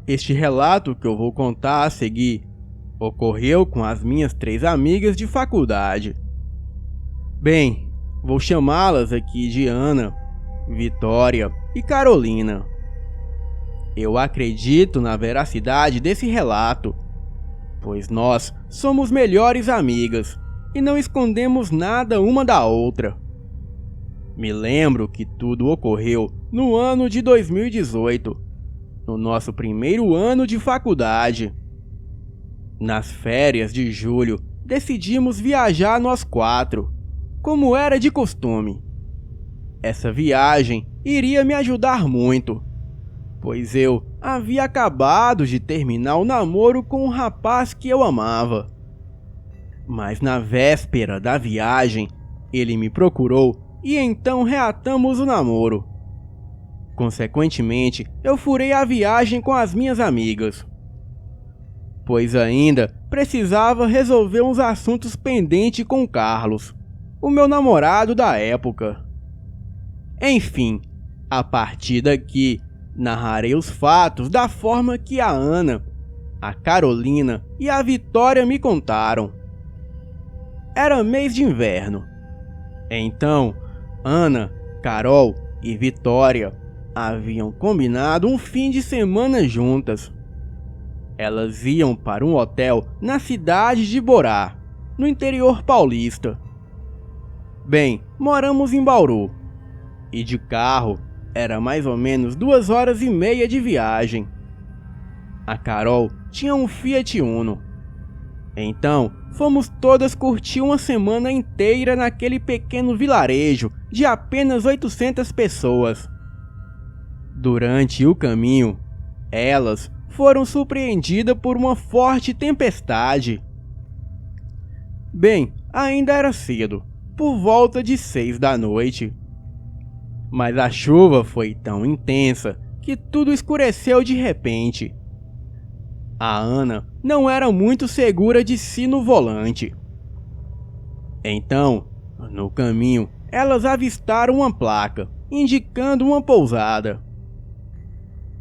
Este relato que eu vou contar a seguir ocorreu com as minhas 3 amigas de faculdade. Bem, vou chamá-las aqui de Ana, Vitória e Carolina. Eu acredito na veracidade desse relato, pois nós somos melhores amigas e não escondemos nada uma da outra. Me lembro que tudo ocorreu no ano de 2018, no nosso primeiro ano de faculdade. Nas férias de julho, decidimos viajar nós 4, como era de costume. Essa viagem iria me ajudar muito, pois eu havia acabado de terminar o namoro com um rapaz que eu amava. Mas na véspera da viagem, ele me procurou e então reatamos o namoro. Consequentemente, eu furei a viagem com as minhas amigas, pois ainda precisava resolver uns assuntos pendentes com Carlos, o meu namorado da época. Enfim, a partir daqui, narrarei os fatos da forma que a Ana, a Carolina e a Vitória me contaram. Era mês de inverno. Então, Ana, Carol e Vitória haviam combinado um fim de semana juntas. Elas iam para um hotel na cidade de Borá, no interior paulista. Bem, moramos em Bauru, e de carro era mais ou menos 2h30 de viagem. A Carol tinha um Fiat Uno. Então, fomos todas curtir uma semana inteira naquele pequeno vilarejo de apenas 800 pessoas. Durante o caminho, elas foram surpreendidas por uma forte tempestade. Bem, ainda era cedo, por volta de 6 da noite. Mas a chuva foi tão intensa que tudo escureceu de repente. A Ana não era muito segura de si no volante. Então, no caminho, elas avistaram uma placa, indicando uma pousada.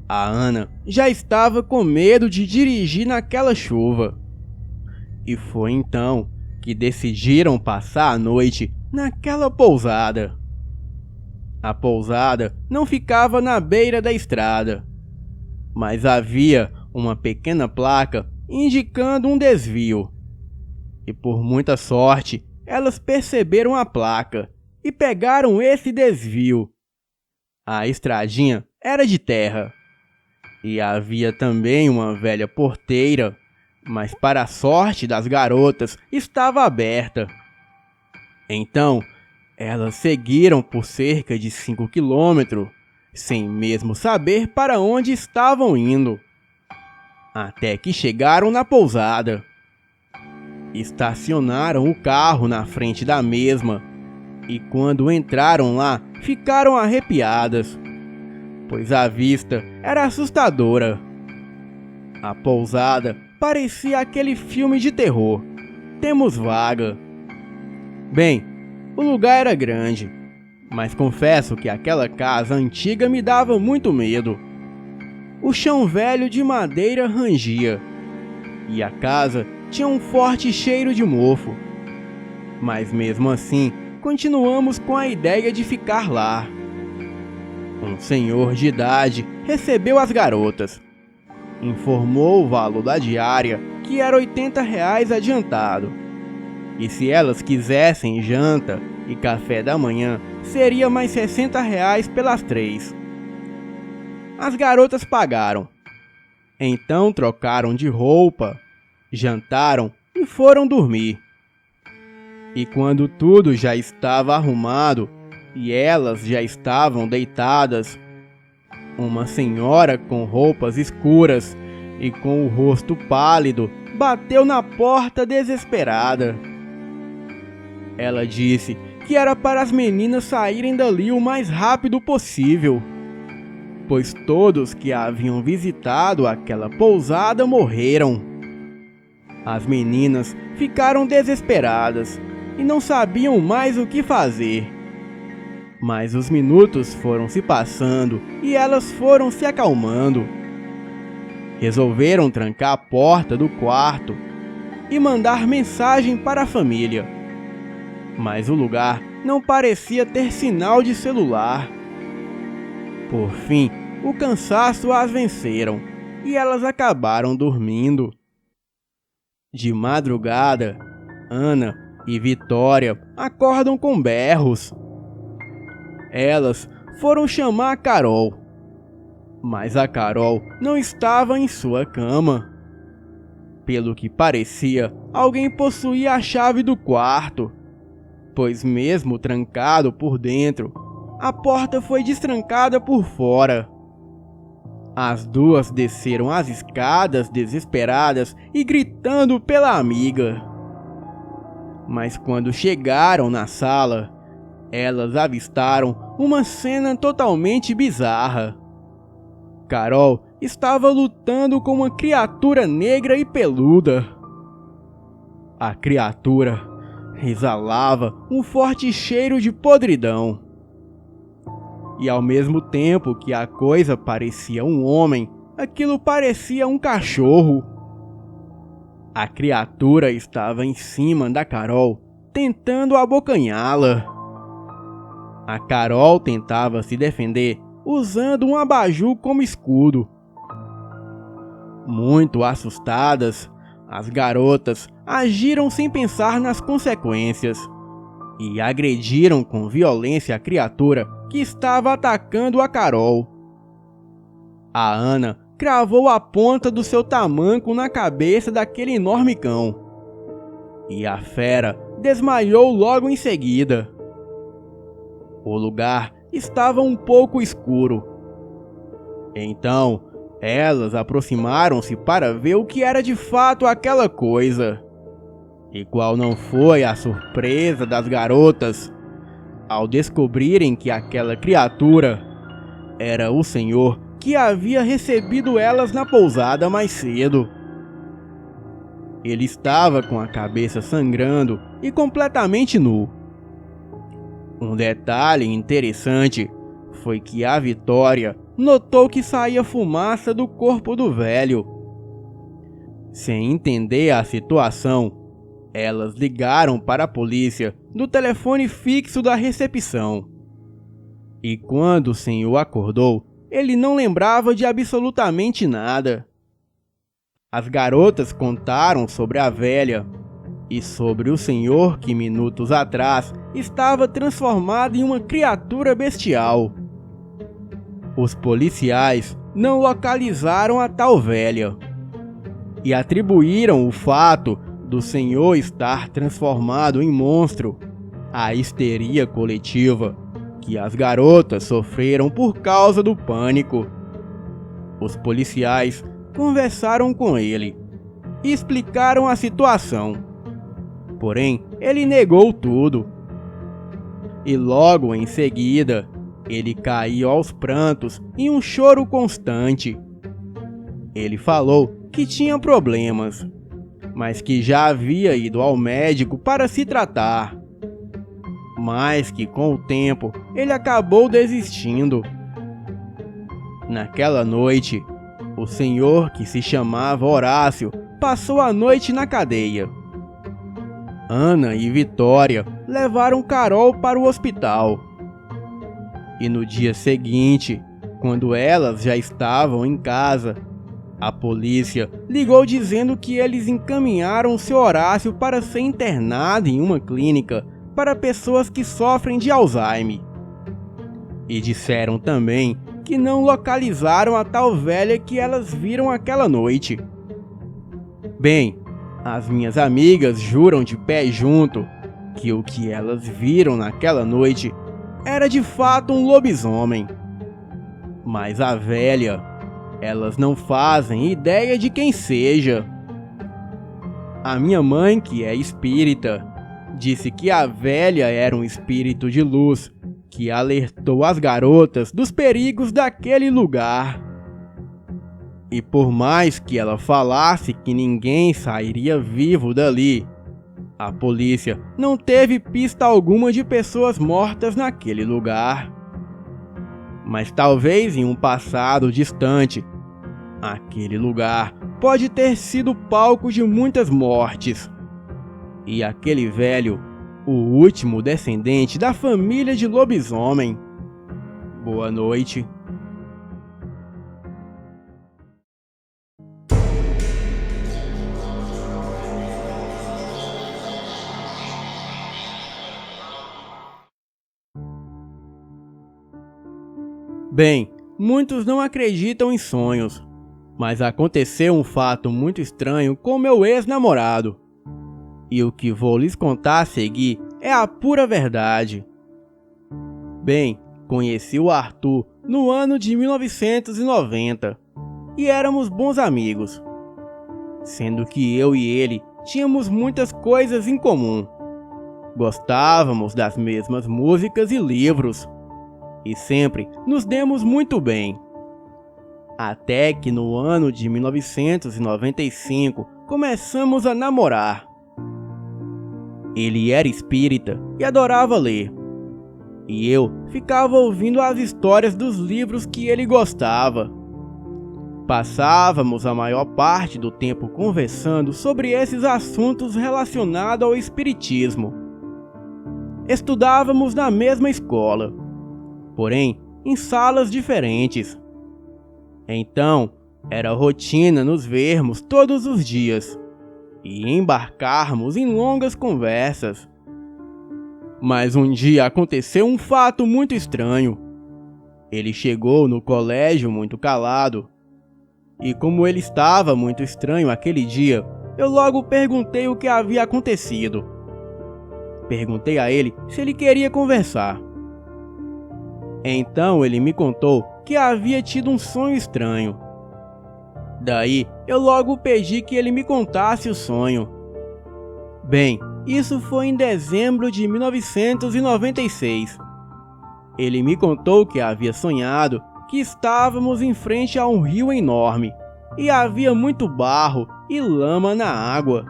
A Ana já estava com medo de dirigir naquela chuva. E foi então que decidiram passar a noite naquela pousada. A pousada não ficava na beira da estrada, mas havia uma pequena placa indicando um desvio. E por muita sorte, elas perceberam a placa e pegaram esse desvio. A estradinha era de terra. E havia também uma velha porteira, mas para a sorte das garotas, estava aberta. Então, elas seguiram por cerca de 5 quilômetros, sem mesmo saber para onde estavam indo, até que chegaram na pousada. Estacionaram o carro na frente da mesma, e quando entraram lá, ficaram arrepiadas, pois a vista era assustadora. A pousada parecia aquele filme de terror, Temos Vaga. Bem, o lugar era grande, mas confesso que aquela casa antiga me dava muito medo. O chão velho de madeira rangia, e a casa tinha um forte cheiro de mofo. Mas mesmo assim, continuamos com a ideia de ficar lá. Um senhor de idade recebeu as garotas, informou o valor da diária, que era R$ 80 adiantado, e se elas quisessem janta e café da manhã, seria mais R$ 60 pelas 3. As garotas pagaram. Então trocaram de roupa, jantaram e foram dormir. E quando tudo já estava arrumado e elas já estavam deitadas, uma senhora com roupas escuras e com o rosto pálido bateu na porta desesperada. Ela disse que era para as meninas saírem dali o mais rápido possível, pois todos que haviam visitado aquela pousada morreram. As meninas ficaram desesperadas e não sabiam mais o que fazer. Mas os minutos foram se passando e elas foram se acalmando. resolveram trancar a porta do quarto e mandar mensagem para a família. Mas o lugar não parecia ter sinal de celular. Por fim, o cansaço as venceram e elas acabaram dormindo. De madrugada, Ana e Vitória acordam com berros. Elas foram chamar a Carol, mas a Carol não estava em sua cama. Pelo que parecia, alguém possuía a chave do quarto, pois mesmo trancado por dentro, a porta foi destrancada por fora. As duas desceram as escadas desesperadas e gritando pela amiga. Mas quando chegaram na sala, elas avistaram uma cena totalmente bizarra. Carol estava lutando com uma criatura negra e peluda. A criatura exalava um forte cheiro de podridão. E ao mesmo tempo que a coisa parecia um homem, aquilo parecia um cachorro. A criatura estava em cima da Carol, tentando abocanhá-la. A Carol tentava se defender usando um abajur como escudo. Muito assustadas, as garotas agiram sem pensar nas consequências e agrediram com violência a criatura que estava atacando a Carol. A Ana cravou a ponta do seu tamanco na cabeça daquele enorme cão, e a fera desmaiou logo em seguida. O lugar estava um pouco escuro. Então, elas aproximaram-se para ver o que era de fato aquela coisa. E qual não foi a surpresa das garotas ao descobrirem que aquela criatura era o senhor que havia recebido elas na pousada mais cedo. Ele estava com a cabeça sangrando e completamente nu. Um detalhe interessante foi que a Vitória notou que saía fumaça do corpo do velho. Sem entender a situação, elas ligaram para a polícia do telefone fixo da recepção. E quando o senhor acordou, ele não lembrava de absolutamente nada. As garotas contaram sobre a velha e sobre o senhor que minutos atrás estava transformado em uma criatura bestial. Os policiais não localizaram a tal velha e atribuíram o fato do senhor estar transformado em monstro à histeria coletiva que as garotas sofreram por causa do pânico. Os policiais conversaram com ele e explicaram a situação. Porém, ele negou tudo. E logo em seguida, ele caiu aos prantos em um choro constante. Ele falou que tinha problemas, mas que já havia ido ao médico para se tratar. Mas que com o tempo ele acabou desistindo. Naquela noite, o senhor que se chamava Horácio passou a noite na cadeia. Ana e Vitória levaram Carol para o hospital. E no dia seguinte, quando elas já estavam em casa, a polícia ligou dizendo que eles encaminharam seu Horácio para ser internado em uma clínica para pessoas que sofrem de Alzheimer. E disseram também que não localizaram a tal velha que elas viram aquela noite. Bem, as minhas amigas juram de pé junto que o que elas viram naquela noite era de fato um lobisomem. Mas a velha, elas não fazem ideia de quem seja. A minha mãe, que é espírita, disse que a velha era um espírito de luz que alertou as garotas dos perigos daquele lugar. E por mais que ela falasse que ninguém sairia vivo dali, a polícia não teve pista alguma de pessoas mortas naquele lugar. Mas talvez em um passado distante, Aquele lugar pode ter sido palco de muitas mortes. E aquele velho, o último descendente da família de lobisomem. Boa noite. Bem, muitos não acreditam em sonhos, mas aconteceu um fato muito estranho com meu ex-namorado. E o que vou lhes contar a seguir é a pura verdade. Bem, conheci o Arthur no ano de 1990 e éramos bons amigos, sendo que eu e ele tínhamos muitas coisas em comum. Gostávamos das mesmas músicas e livros e sempre nos demos muito bem. Até que no ano de 1995 começamos a namorar. Ele era espírita e adorava ler. E eu ficava ouvindo as histórias dos livros que ele gostava. Passávamos a maior parte do tempo conversando sobre esses assuntos relacionados ao espiritismo. Estudávamos na mesma escola, porém em salas diferentes. Então, era rotina nos vermos todos os dias e embarcarmos em longas conversas. Mas um dia aconteceu um fato muito estranho. Ele chegou no colégio muito calado. E como ele estava muito estranho aquele dia, eu logo perguntei o que havia acontecido. Perguntei a ele se ele queria conversar. Então ele me contou que havia tido um sonho estranho. Daí eu logo pedi que ele me contasse o sonho. Bem, isso foi em dezembro de 1996. Ele me contou que havia sonhado que estávamos em frente a um rio enorme e havia muito barro e lama na água.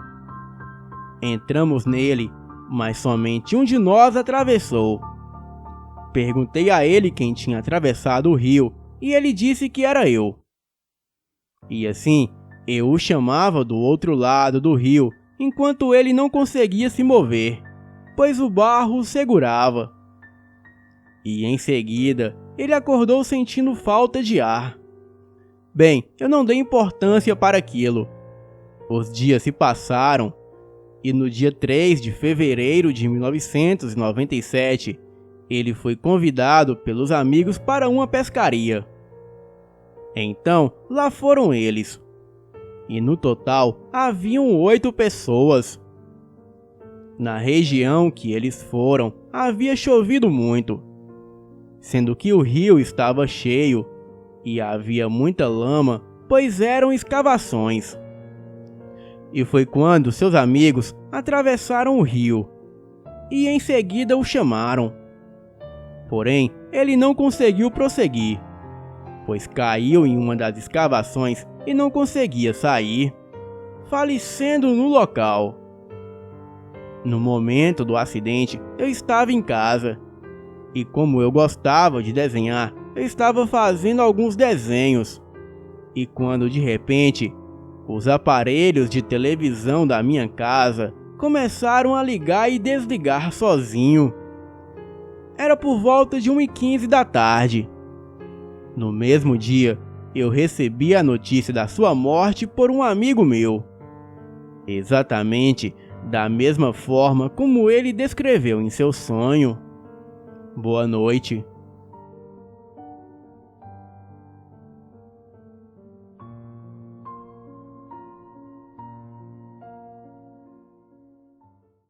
Entramos nele, mas somente um de nós atravessou. Perguntei a ele quem tinha atravessado o rio e ele disse que era eu. E assim, eu o chamava do outro lado do rio enquanto ele não conseguia se mover, pois o barro o segurava. E em seguida, ele acordou sentindo falta de ar. Bem, eu não dei importância para aquilo. Os dias se passaram e no dia 3 de fevereiro de 1997, ele foi convidado pelos amigos para uma pescaria. Então, lá foram eles. E no total, haviam 8 pessoas. Na região que eles foram, havia chovido muito, sendo que o rio estava cheio e havia muita lama, pois eram escavações. E foi quando seus amigos atravessaram o rio e em seguida o chamaram. Porém, ele não conseguiu prosseguir, pois caiu em uma das escavações e não conseguia sair, falecendo no local. No momento do acidente, eu estava em casa. E como eu gostava de desenhar, eu estava fazendo alguns desenhos. E quando de repente, os aparelhos de televisão da minha casa começaram a ligar e desligar sozinho. Era por volta de 1h15 da tarde. No mesmo dia, eu recebi a notícia da sua morte por um amigo meu. Exatamente da mesma forma como ele descreveu em seu sonho. Boa noite.